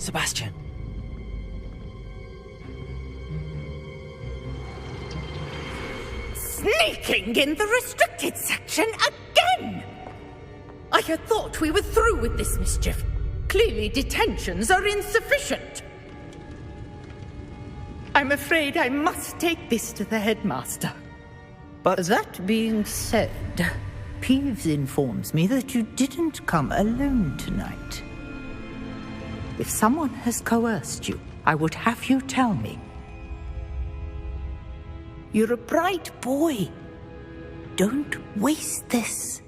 Sebastian. Sneaking in the restricted section again! I had thought we were through with this mischief. Clearly detentions are insufficient. I'm afraid I must take this to the headmaster. But that being said, Peeves informs me that you didn't come alone tonight. If someone has coerced you, I would have you tell me. You're a bright boy. Don't waste this.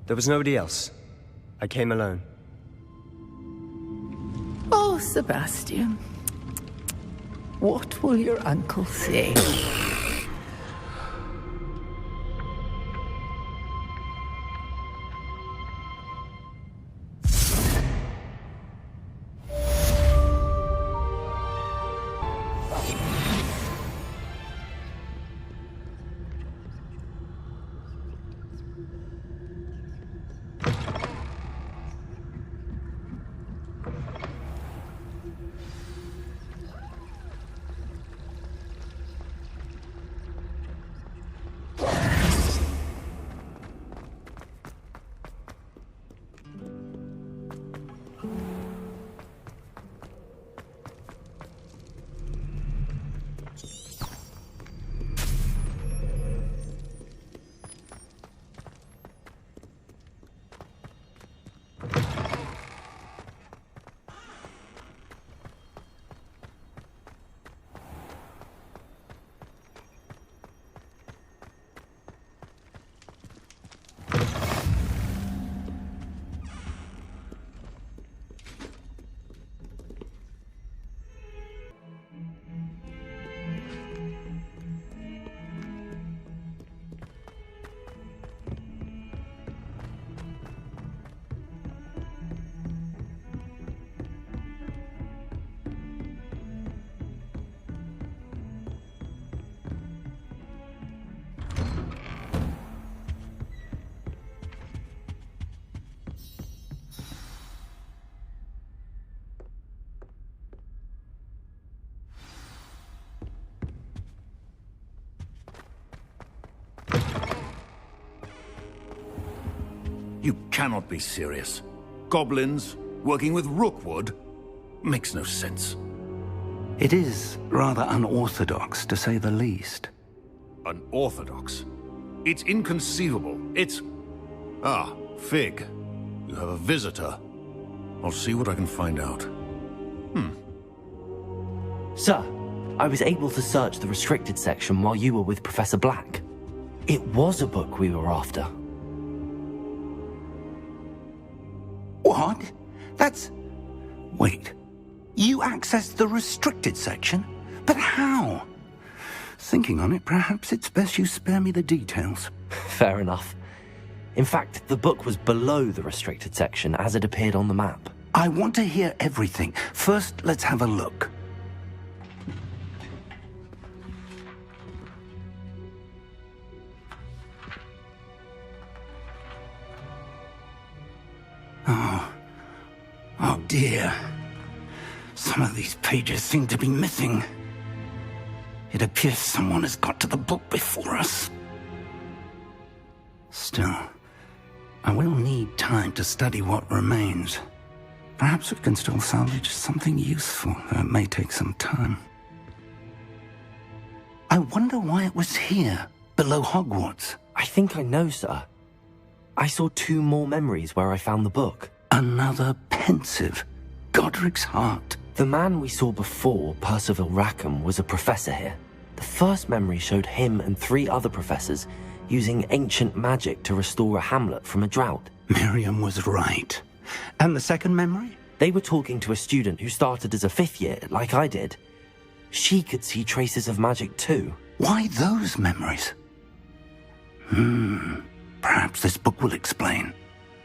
There was nobody else. I came alone. Oh, Sebastian. What will your uncle say? You cannot be serious. Goblins working with Rookwood? Makes no sense. It is rather unorthodox, to say the least. Unorthodox? It's inconceivable. It's... Ah, Fig. You have a visitor. I'll see what I can find out. Sir, I was able to search the restricted section while you were with Professor Black. It was a book we were after. What? That's... Wait. You accessed the restricted section? But how? Thinking on it, perhaps it's best you spare me the details. Fair enough. In fact, the book was below the restricted section as it appeared on the map. I want to hear everything. First, let's have a look. Oh dear. Some of these pages seem to be missing. It appears someone has got to the book before us. Still, I will need time to study what remains. Perhaps we can still salvage something useful, though it may take some time. I wonder why it was here, below Hogwarts. I think I know, sir. I saw 2 more memories where I found the book. Another pensive. Godric's heart. The man we saw before, Percival Rackham, was a professor here. The first memory showed him and 3 other professors using ancient magic to restore a hamlet from a drought. Miriam was right. And the second memory? They were talking to a student who started as a 5th year, like I did. She could see traces of magic too. Why those memories? Perhaps this book will explain.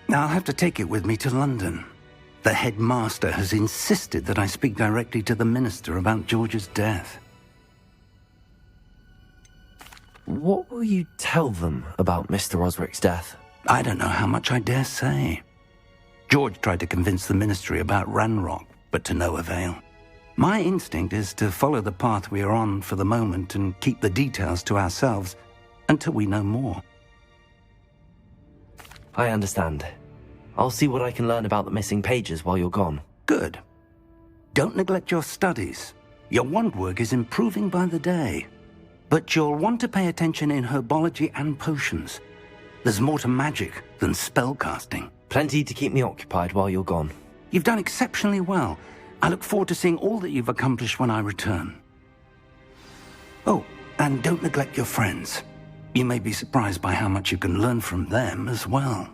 I'll have to take it with me to London. The headmaster has insisted that I speak directly to the minister about George's death. What will you tell them about Mr. Osric's death? I don't know how much I dare say. George tried to convince the Ministry about Ranrock, but to no avail. My instinct is to follow the path we are on for the moment and keep the details to ourselves until we know more. I understand. I'll see what I can learn about the missing pages while you're gone. Good. Don't neglect your studies. Your wand work is improving by the day. But you'll want to pay attention in herbology and potions. There's more to magic than spellcasting. Plenty to keep me occupied while you're gone. You've done exceptionally well. I look forward to seeing all that you've accomplished when I return. Oh, and don't neglect your friends. You may be surprised by how much you can learn from them as well.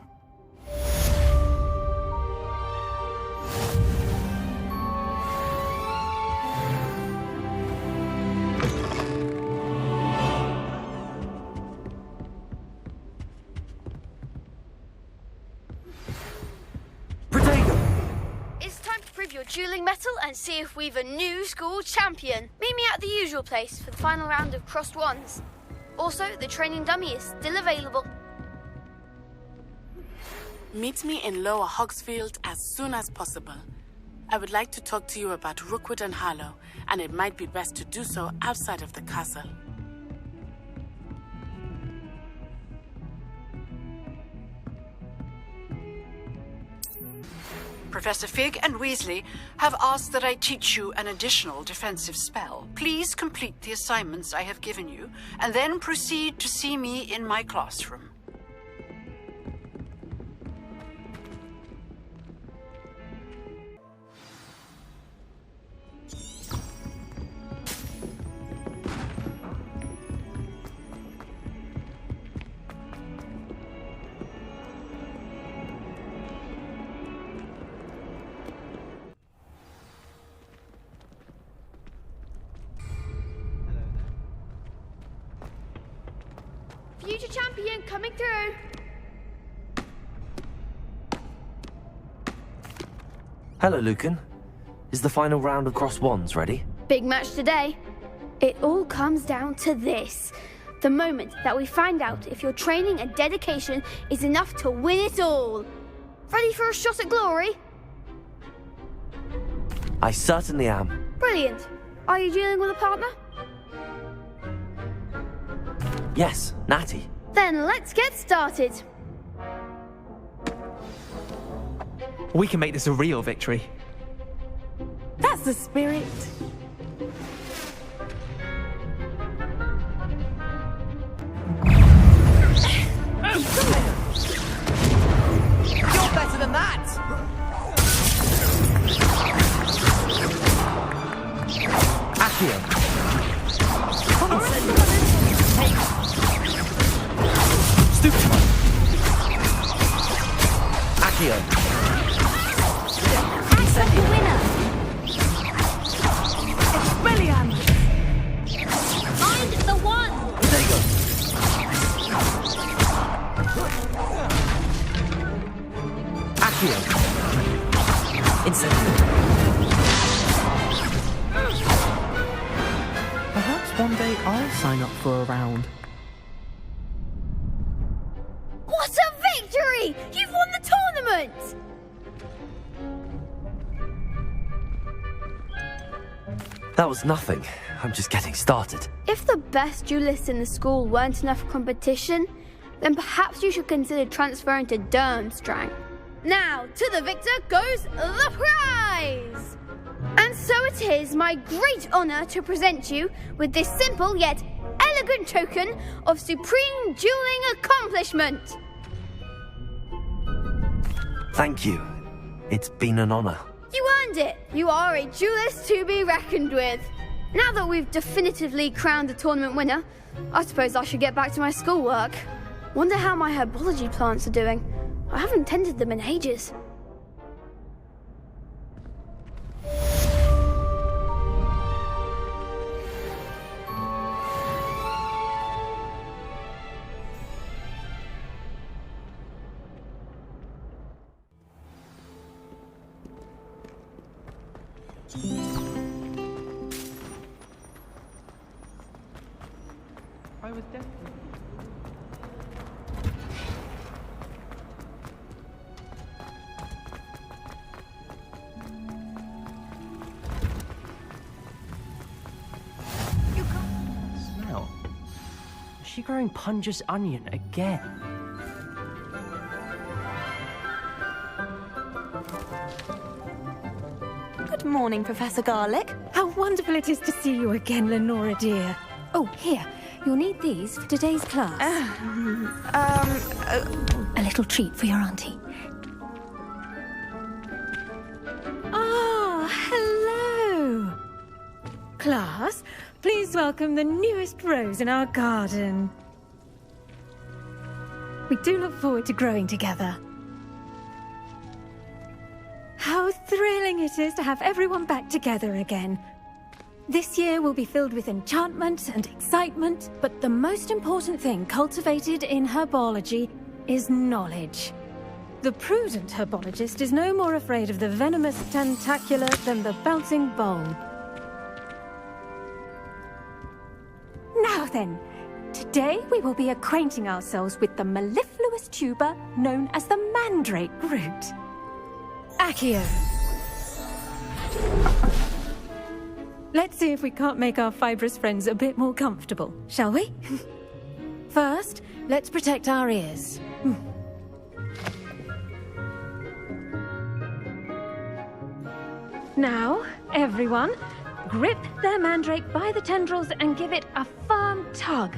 Your dueling metal and see if we've a new school champion. Meet me at the usual place for the final round of crossed wands. Also, the training dummy is still available. Meet me in Lower Hogsfield as soon as possible. I would like to talk to you about Rookwood and Harlow, and it might be best to do so outside of the castle. Professor Fig and Weasley have asked that I teach you an additional defensive spell. Please complete the assignments I have given you, and then proceed to see me in my classroom. Future champion coming through. Hello, Lucan. Is the final round of crossed wands ready? Big match today. It all comes down to this. The moment that we find out if your training and dedication is enough to win it all. Ready for a shot at glory? I certainly am. Brilliant. Are you dealing with a partner? Yes, Natty. Then let's get started. We can make this a real victory. That's the spirit. You're better than that! Accio. Stupid. Accio. Accept the winner. Brilliant! Find the one. There you go. Accio. Incendio. Perhaps one day I'll sign up for a round. What a victory! You've won the tournament! That was nothing. I'm just getting started. If the best duelists in the school weren't enough competition, then perhaps you should consider transferring to Durmstrang. Now, to the victor goes the prize! And so it is my great honor to present you with this simple yet elegant token of supreme dueling accomplishment. Thank you. It's been an honor. You earned it. You are a duelist to be reckoned with. Now that we've definitively crowned the tournament winner, I suppose I should get back to my schoolwork. Wonder how my herbology plants are doing. I haven't tended them in ages. I was destined. she growing Punja's onion again? Good morning, Professor Garlick. How wonderful it is to see you again, Lenora dear. Oh, here. You'll need these for today's class. A little treat for your auntie. Ah, hello. Class, please welcome the newest rose in our garden. We do look forward to growing together. How thrilling it is to have everyone back together again. This year will be filled with enchantment and excitement, but the most important thing cultivated in herbology is knowledge. The prudent herbologist is no more afraid of the venomous tentacula than the bouncing bulb. Now then, today we will be acquainting ourselves with the mellifluous tuber known as the mandrake root. Accio. Let's see if we can't make our fibrous friends a bit more comfortable, shall we? First, let's protect our ears. Now, everyone, grip their mandrake by the tendrils and give it a firm tug.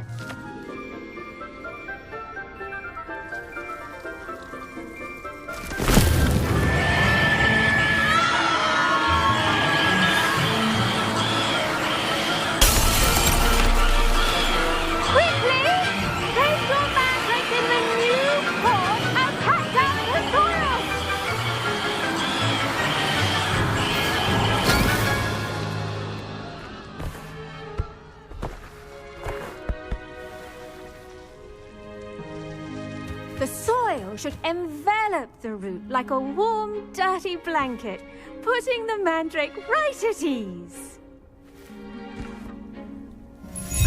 The soil should envelop the root like a warm, dirty blanket, putting the mandrake right at ease.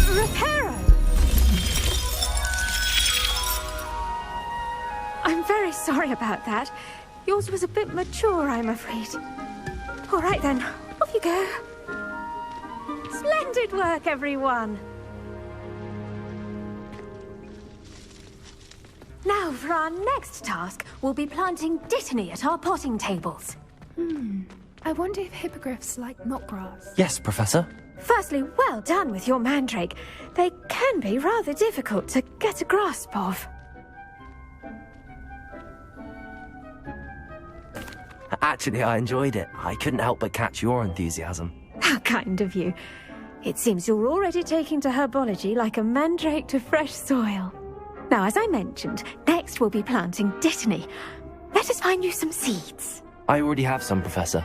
Reparo! I'm very sorry about that. Yours was a bit mature, I'm afraid. All right then, off you go. Splendid work, everyone. Now, for our next task, we'll be planting dittany at our potting tables. I wonder if hippogriffs like knotgrass. Yes, Professor. Firstly, well done with your mandrake. They can be rather difficult to get a grasp of. Actually, I enjoyed it. I couldn't help but catch your enthusiasm. How kind of you. It seems you're already taking to herbology like a mandrake to fresh soil. Now, as I mentioned, next we'll be planting dittany. Let us find you some seeds. I already have some, Professor.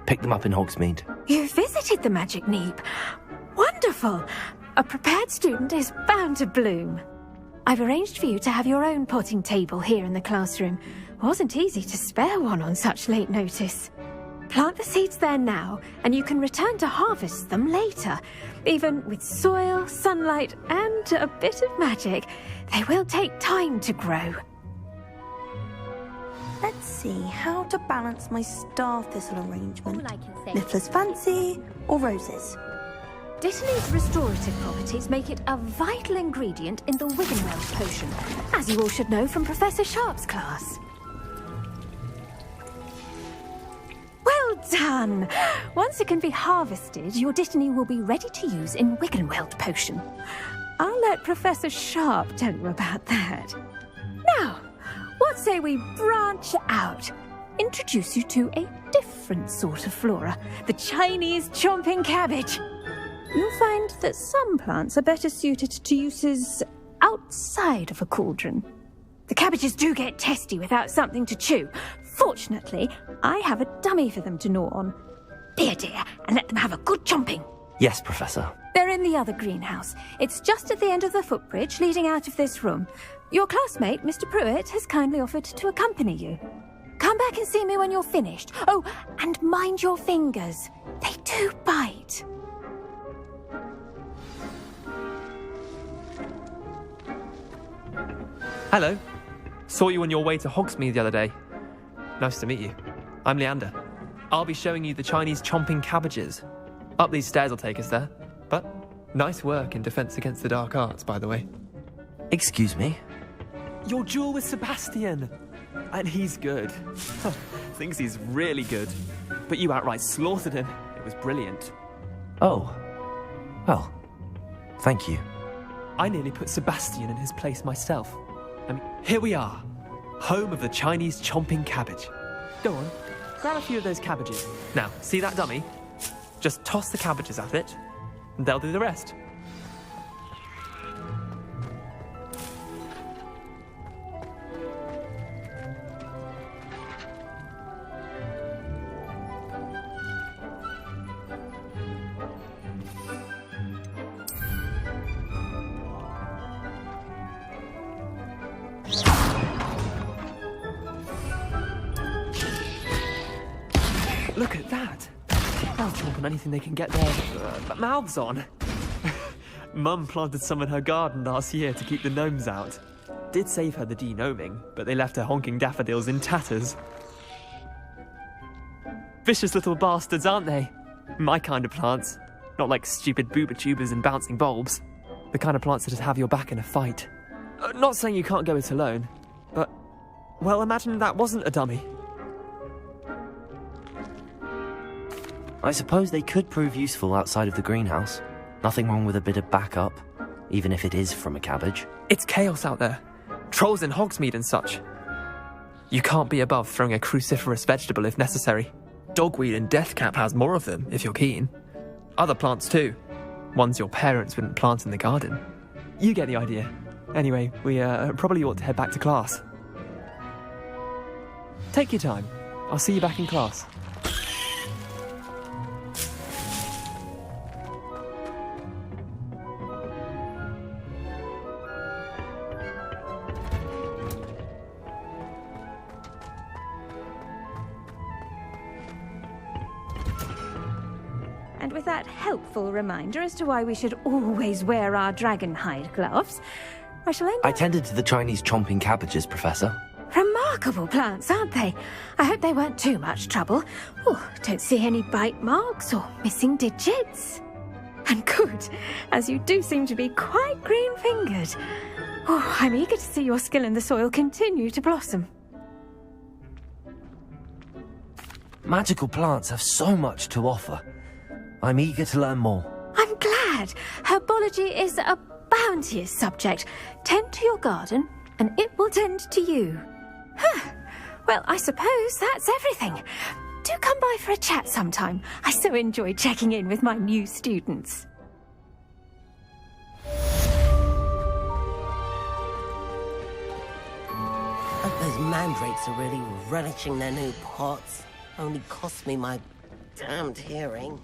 Picked them up in Hogsmeade. You visited the Magic Neep. Wonderful! A prepared student is bound to bloom. I've arranged for you to have your own potting table here in the classroom. Wasn't easy to spare one on such late notice. Plant the seeds there now, and you can return to harvest them later. Even with soil, sunlight, and a bit of magic, they will take time to grow. Let's see how to balance my star thistle arrangement. Niffler's fancy or roses? Dittany's restorative properties make it a vital ingredient in the Wiggenweld potion, as you all should know from Professor Sharp's class. Well done! Once it can be harvested, your dittany will be ready to use in Wiggenweld potion. I'll let Professor Sharp tell you about that. Now, what say we branch out? Introduce you to a different sort of flora, the Chinese chomping cabbage. You'll find that some plants are better suited to uses outside of a cauldron. The cabbages do get testy without something to chew. Fortunately, I have a dummy for them to gnaw on. Be a dear and let them have a good chomping. Yes, Professor. They're in the other greenhouse. It's just at the end of the footbridge leading out of this room. Your classmate, Mr. Pruitt, has kindly offered to accompany you. Come back and see me when you're finished. Oh, and mind your fingers. They do bite. Hello. Saw you on your way to Hogsmeade the other day. Nice to meet you. I'm Leander. I'll be showing you the Chinese chomping cabbages. Up these stairs will take us there. But nice work in Defense Against the Dark Arts, by the way. Excuse me? Your duel with Sebastian! And he's good. Thinks he's really good. But you outright slaughtered him. It was brilliant. Oh. Well, thank you. I nearly put Sebastian in his place myself. I mean, here we are. Home of the Chinese chomping cabbage. Go on, grab a few of those cabbages. Now, see that dummy? Just toss the cabbages at it, and they'll do the rest. Look at that! They'll chomp on anything they can get their mouths on. Mum planted some in her garden last year to keep the gnomes out. Did save her the de-gnoming, but they left her honking daffodils in tatters. Vicious little bastards, aren't they? My kind of plants. Not like stupid booba tubers and bouncing bulbs. The kind of plants that just have your back in a fight. Not saying you can't go it alone, but... well, imagine that wasn't a dummy. I suppose they could prove useful outside of the greenhouse. Nothing wrong with a bit of backup, even if it is from a cabbage. It's chaos out there. Trolls in Hogsmeade and such. You can't be above throwing a cruciferous vegetable if necessary. Dogweed and deathcap has more of them, if you're keen. Other plants too. Ones your parents wouldn't plant in the garden. You get the idea. Anyway, we probably ought to head back to class. Take your time. I'll see you back in class. And with that helpful reminder as to why we should always wear our dragon hide gloves, I shall end I tended to the Chinese chomping cabbages, Professor. Remarkable plants, aren't they? I hope they weren't too much trouble. Oh, don't see any bite marks or missing digits. And good, as you do seem to be quite green-fingered. Oh, I'm eager to see your skill in the soil continue to blossom. Magical plants have so much to offer. I'm eager to learn more. I'm glad. Herbology is a bounteous subject. Tend to your garden, and it will tend to you. Huh. Well, I suppose that's everything. Do come by for a chat sometime. I so enjoy checking in with my new students. Hope those mandrakes are really relishing their new pots. Only cost me my damned hearing.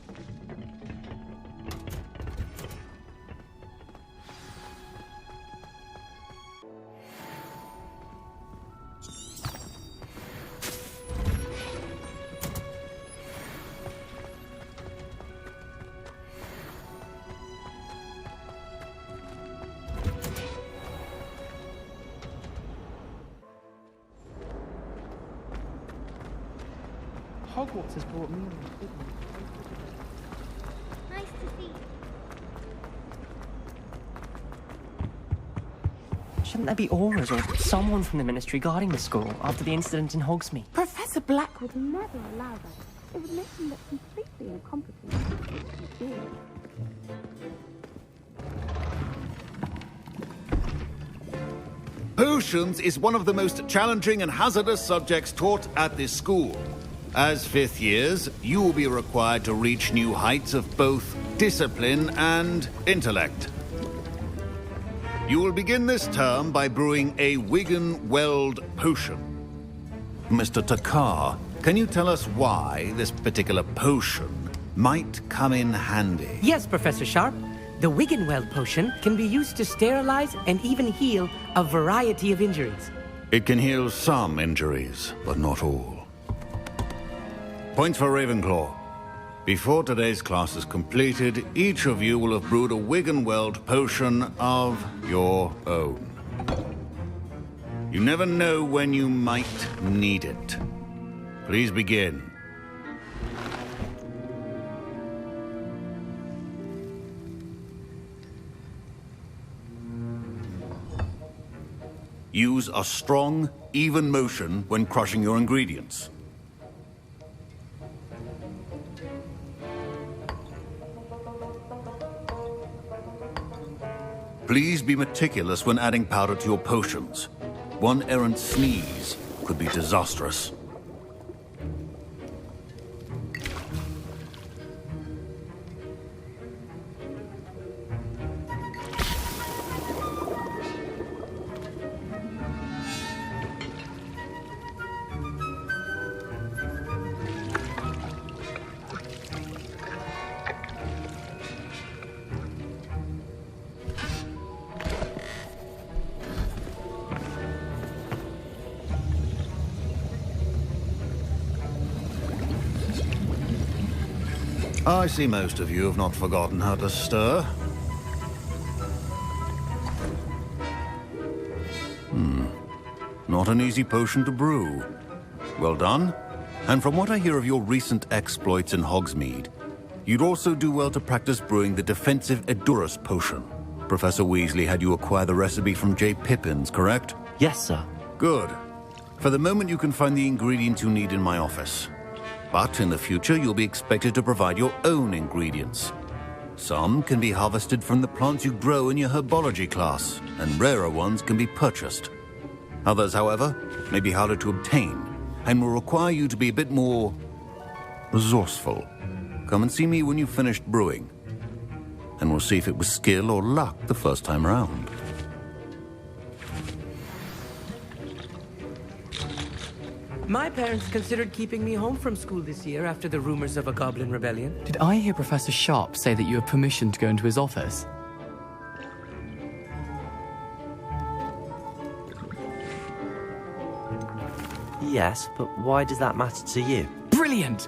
Hogwarts has brought me. Nice to see you. Shouldn't there be auras or someone from the Ministry guarding the school after the incident in Hogsmeade? Professor Black would never allow that. It would make him look completely incompetent. Potions is one of the most challenging and hazardous subjects taught at this school. As fifth years, you will be required to reach new heights of both discipline and intellect. You will begin this term by brewing a Wiggenweld potion. Mr. Takar, can you tell us why this particular potion might come in handy? Yes, Professor Sharp. The Wiggenweld potion can be used to sterilize and even heal a variety of injuries. It can heal some injuries, but not all. Points for Ravenclaw. Before today's class is completed, each of you will have brewed a Wiggenweld potion of your own. You never know when you might need it. Please begin. Use a strong, even motion when crushing your ingredients. Please be meticulous when adding powder to your potions. One errant sneeze could be disastrous. I see most of you have not forgotten how to stir. Not an easy potion to brew. Well done. And from what I hear of your recent exploits in Hogsmeade, you'd also do well to practice brewing the defensive Edurus potion. Professor Weasley had you acquire the recipe from J. Pippin's, correct? Yes, sir. Good. For the moment, you can find the ingredients you need in my office. But in the future, you'll be expected to provide your own ingredients. Some can be harvested from the plants you grow in your herbology class, and rarer ones can be purchased. Others, however, may be harder to obtain, and will require you to be a bit more resourceful. Come and see me when you've finished brewing, and we'll see if it was skill or luck the first time around. My parents considered keeping me home from school this year after the rumors of a goblin rebellion. Did I hear Professor Sharp say that you have permission to go into his office? Yes, but why does that matter to you? Brilliant!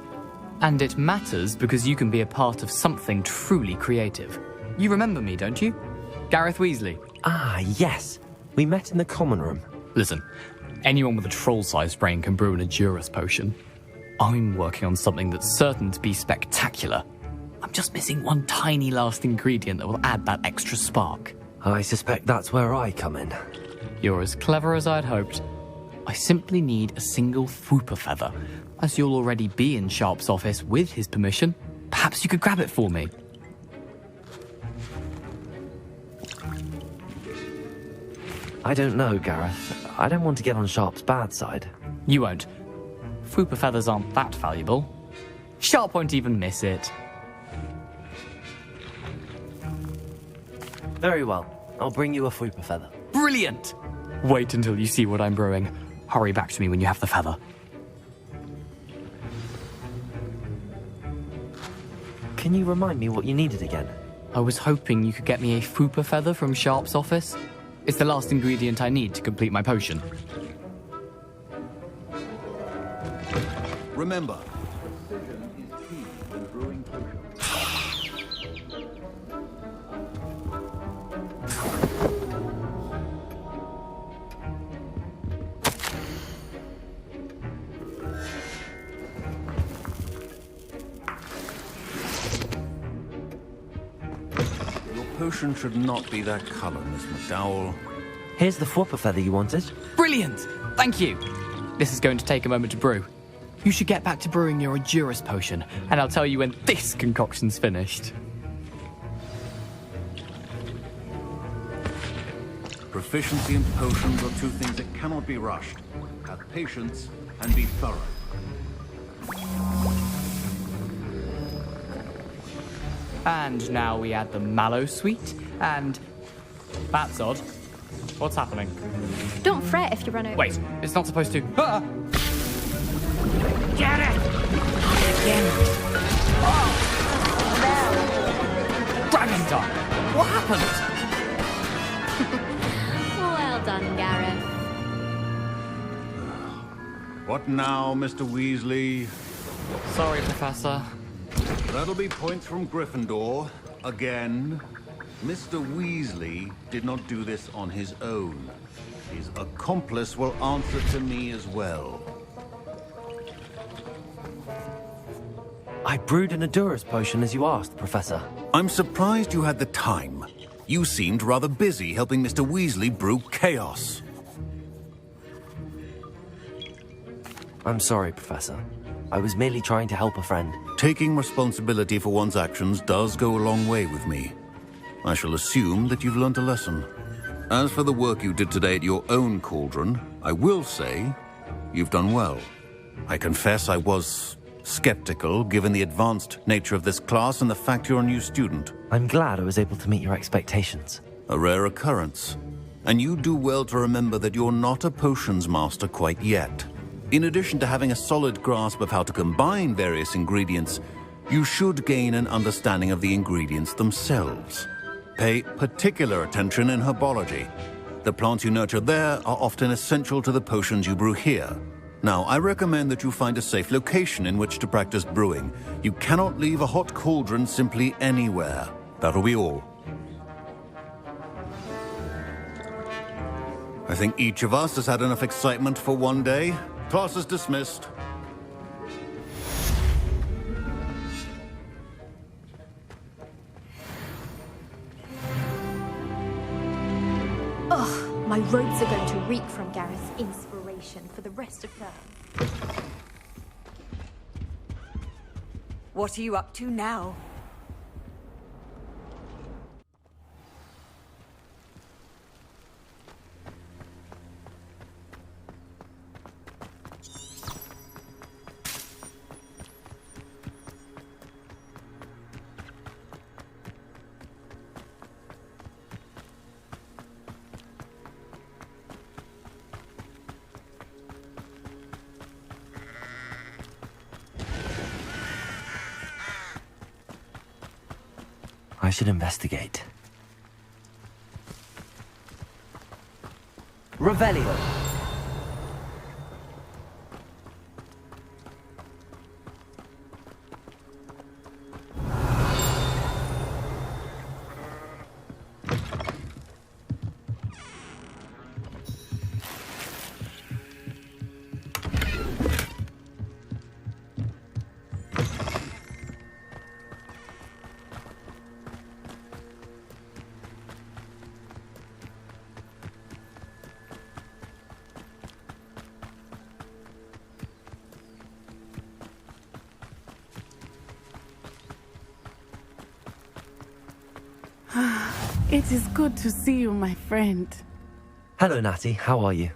And it matters because you can be a part of something truly creative. You remember me, don't you? Gareth Weasley. Ah, yes. We met in the common room. Listen, anyone with a troll-sized brain can brew an Edurus potion. I'm working on something that's certain to be spectacular. I'm just missing one tiny last ingredient that will add that extra spark. I suspect that's where I come in. You're as clever as I'd hoped. I simply need a single Fwooper feather. As you'll already be in Sharp's office with his permission, perhaps you could grab it for me. I don't know, Gareth. I don't want to get on Sharp's bad side. You won't. Fwooper feathers aren't that valuable. Sharp won't even miss it. Very well. I'll bring you a Fwooper feather. Brilliant! Wait until you see what I'm brewing. Hurry back to me when you have the feather. Can you remind me what you needed again? I was hoping you could get me a Fwooper feather from Sharp's office. It's the last ingredient I need to complete my potion. Remember, precision is key when brewing potions. Potion should not be that color, Miss McDowell. Here's the Fwooper feather you wanted. Brilliant! Thank you! This is going to take a moment to brew. You should get back to brewing your Edurus potion, and I'll tell you when this concoction's finished. Proficiency in potions are two things that cannot be rushed. Have patience and be thorough. And now we add the mallow sweet, and... That's odd. What's happening? Don't fret if you run over. Wait, it's not supposed to... Ah! Get it! Dragon time! What happened? Well done, Gareth. What now, Mr. Weasley? Sorry, Professor. That'll be points from Gryffindor. Again. Mr. Weasley did not do this on his own. His accomplice will answer to me as well. I brewed an Edurus potion as you asked, Professor. I'm surprised you had the time. You seemed rather busy helping Mr. Weasley brew chaos. I'm sorry, Professor. I was merely trying to help a friend. Taking responsibility for one's actions does go a long way with me. I shall assume that you've learnt a lesson. As for the work you did today at your own cauldron, I will say you've done well. I confess I was skeptical, given the advanced nature of this class and the fact you're a new student. I'm glad I was able to meet your expectations. A rare occurrence. And you do well to remember that you're not a potions master quite yet. In addition to having a solid grasp of how to combine various ingredients, you should gain an understanding of the ingredients themselves. Pay particular attention in herbology. The plants you nurture there are often essential to the potions you brew here. Now, I recommend that you find a safe location in which to practice brewing. You cannot leave a hot cauldron simply anywhere. That'll be all. I think each of us has had enough excitement for one day. Class is dismissed. Ugh, my robes are going to reek from Gareth's inspiration for the rest of term. What are you up to now? I should investigate. Revelio. It is good to see you, my friend. Hello, Natty. How are you?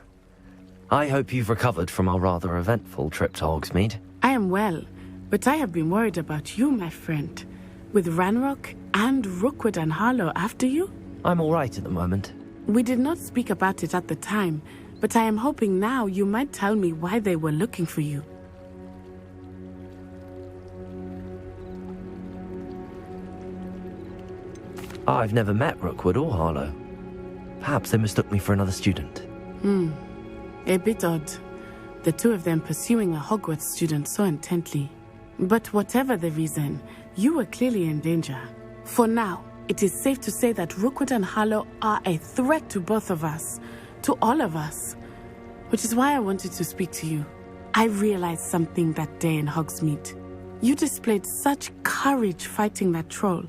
I hope you've recovered from our rather eventful trip to Hogsmeade. I am well, but I have been worried about you, my friend. With Ranrock and Rookwood and Harlow after you? I'm all right at the moment. We did not speak about it at the time, but I am hoping now you might tell me why they were looking for you. I've never met Rookwood or Harlow. Perhaps they mistook me for another student. A bit odd. The two of them pursuing a Hogwarts student so intently. But whatever the reason, you were clearly in danger. For now, it is safe to say that Rookwood and Harlow are a threat to both of us. To all of us. Which is why I wanted to speak to you. I realized something that day in Hogsmeade. You displayed such courage fighting that troll.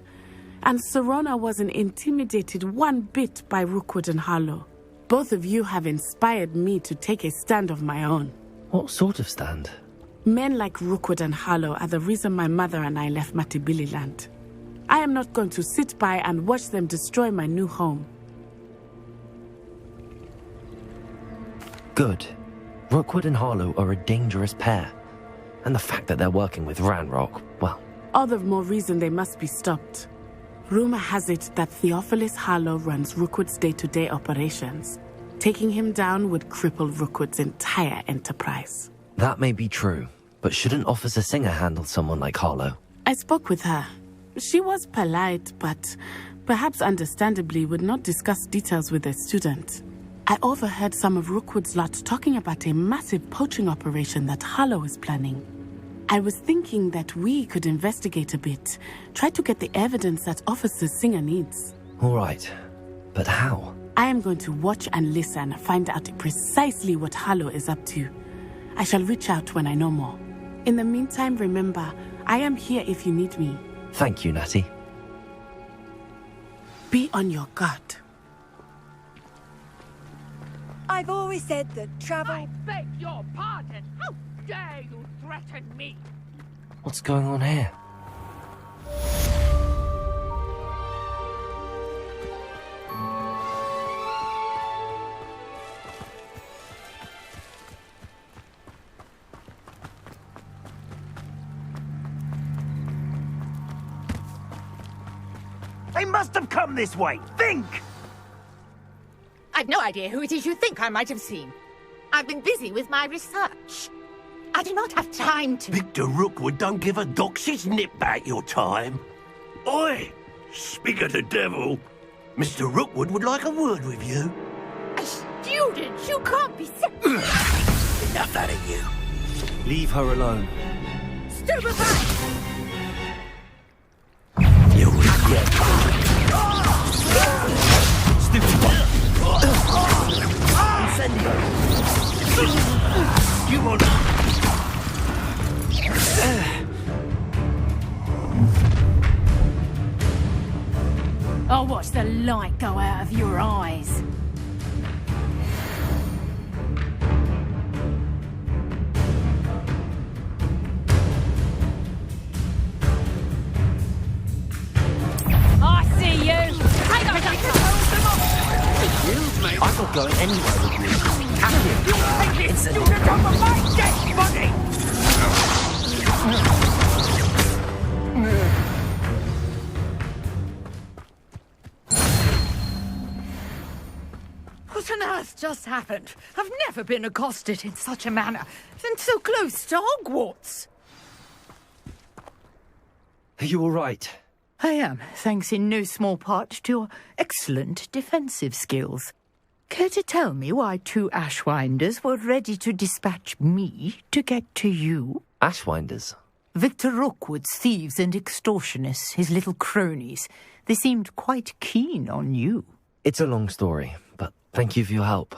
And Serona wasn't intimidated one bit by Rookwood and Harlow. Both of you have inspired me to take a stand of my own. What sort of stand? Men like Rookwood and Harlow are the reason my mother and I left Matibili land. I am not going to sit by and watch them destroy my new home. Good. Rookwood and Harlow are a dangerous pair. And the fact that they're working with Ranrock, well... All the more reason they must be stopped. Rumor has it that Theophilus Harlow runs Rookwood's day-to-day operations. Taking him down would cripple Rookwood's entire enterprise. That may be true, but shouldn't Officer Singer handle someone like Harlow? I spoke with her. She was polite, but perhaps understandably would not discuss details with a student. I overheard some of Rookwood's lot talking about a massive poaching operation that Harlow is planning. I was thinking that we could investigate a bit, try to get the evidence that Officer Singer needs. All right, but how? I am going to watch and listen, find out precisely what Harlow is up to. I shall reach out when I know more. In the meantime, remember, I am here if you need me. Thank you, Natty. Be on your guard. I've always said that travel... I beg your pardon. Oh, dare you threaten me? What's going on here? They must have come this way. Think! I've no idea who it is you think I might have seen. I've been busy with my research. I do not have time to... Victor Rookwood don't give a doxy's nip back your time. Oi! Speak of the devil. Mr. Rookwood would like a word with you. A student? You can't be... Enough out of you. Leave her alone. Stupefy! You'll regret You want... I'll watch the light go out of your eyes. I see you! Take up I'm not going anywhere with you. Have you? Take this! You become a my dead body! What on earth just happened? I've never been accosted in such a manner, and so close to Hogwarts. Are you all right? I am, thanks in no small part to your excellent defensive skills. Care to tell me why two Ashwinders were ready to dispatch me to get to you? Ashwinders? Victor Rookwood's thieves and extortionists, his little cronies. They seemed quite keen on you. It's a long story, but thank you for your help.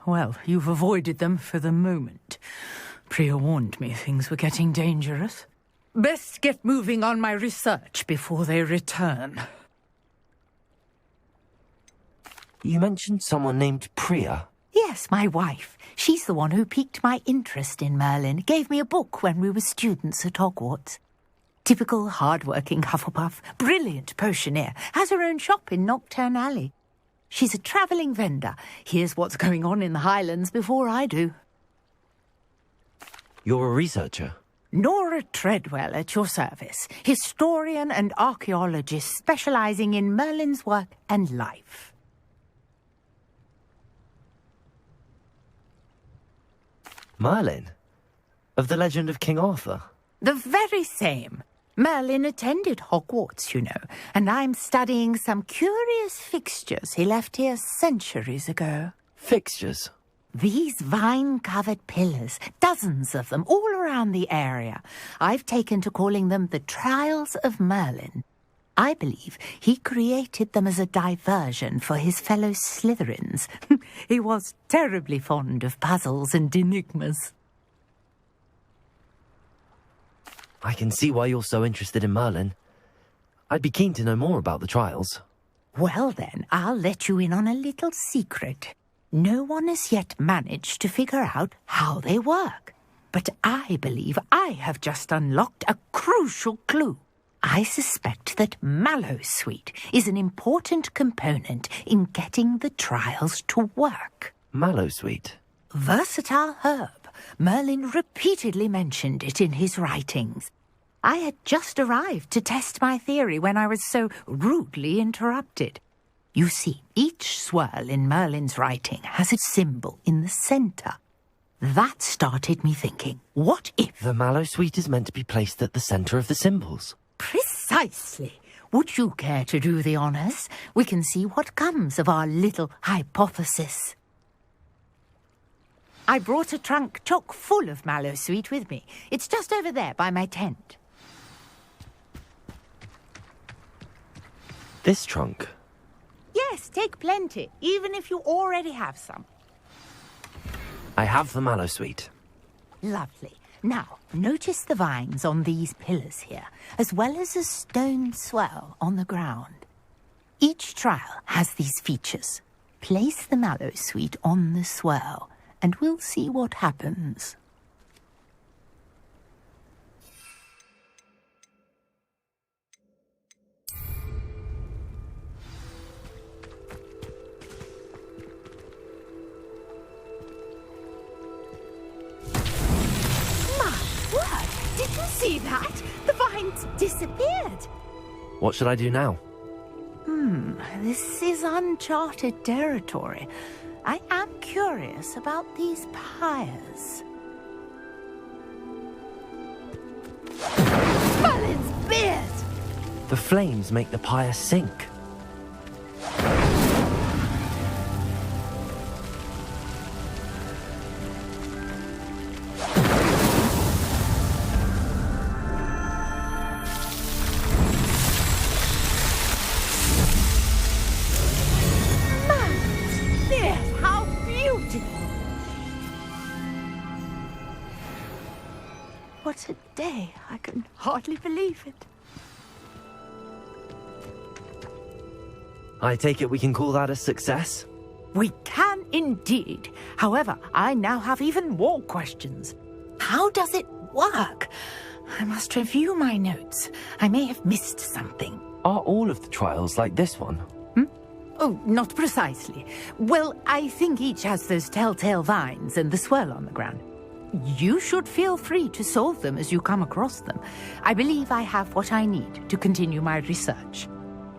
Well, you've avoided them for the moment. Priya warned me things were getting dangerous. Best get moving on my research before they return. You mentioned someone named Priya. Yes, my wife. She's the one who piqued my interest in Merlin. Gave me a book when we were students at Hogwarts. Typical hard-working Hufflepuff, brilliant potioneer, has her own shop in Diagon Alley. She's a travelling vendor. Hears what's going on in the Highlands before I do. You're a researcher? Nora Treadwell at your service, historian and archaeologist specialising in Merlin's work and life. Merlin? Of the legend of King Arthur? The very same. Merlin attended Hogwarts, you know, and I'm studying some curious fixtures he left here centuries ago. Fixtures? These vine-covered pillars, dozens of them, all around the area. I've taken to calling them the Trials of Merlin. I believe he created them as a diversion for his fellow Slytherins. He was terribly fond of puzzles and enigmas. I can see why you're so interested in Merlin. I'd be keen to know more about the trials. Well then, I'll let you in on a little secret. No one has yet managed to figure out how they work. But I believe I have just unlocked a crucial clue. I suspect that Mallowsweet is an important component in getting the trials to work. Mallowsweet? Versatile herb. Merlin repeatedly mentioned it in his writings. I had just arrived to test my theory when I was so rudely interrupted. You see, each swirl in Merlin's writing has a symbol in the centre. That started me thinking, what if... The Mallowsweet is meant to be placed at the centre of the symbols. Precisely. Would you care to do the honours? We can see what comes of our little hypothesis. I brought a trunk chock full of Mallowsweet with me. It's just over there by my tent. This trunk? Yes, take plenty, even if you already have some. I have the Mallowsweet. Lovely. Now, notice the vines on these pillars here, as well as a stone swell on the ground. Each trial has these features. Place the Mallowsweet on the swell, and we'll see what happens. disappeared. What should I do now? This is uncharted territory. I am curious about these pyres. Merlin's beard! The flames make the pyre sink. What a day. I can hardly believe it. I take it we can call that a success? We can indeed. However, I now have even more questions. How does it work? I must review my notes. I may have missed something. Are all of the trials like this one? Oh, not precisely. Well, I think each has those telltale vines and the swirl on the ground. You should feel free to solve them as you come across them. I believe I have what I need to continue my research.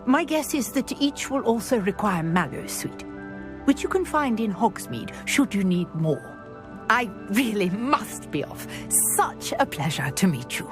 My guess is that each will also require Mallow Sweet, which you can find in Hogsmeade should you need more. I really must be off. Such a pleasure to meet you.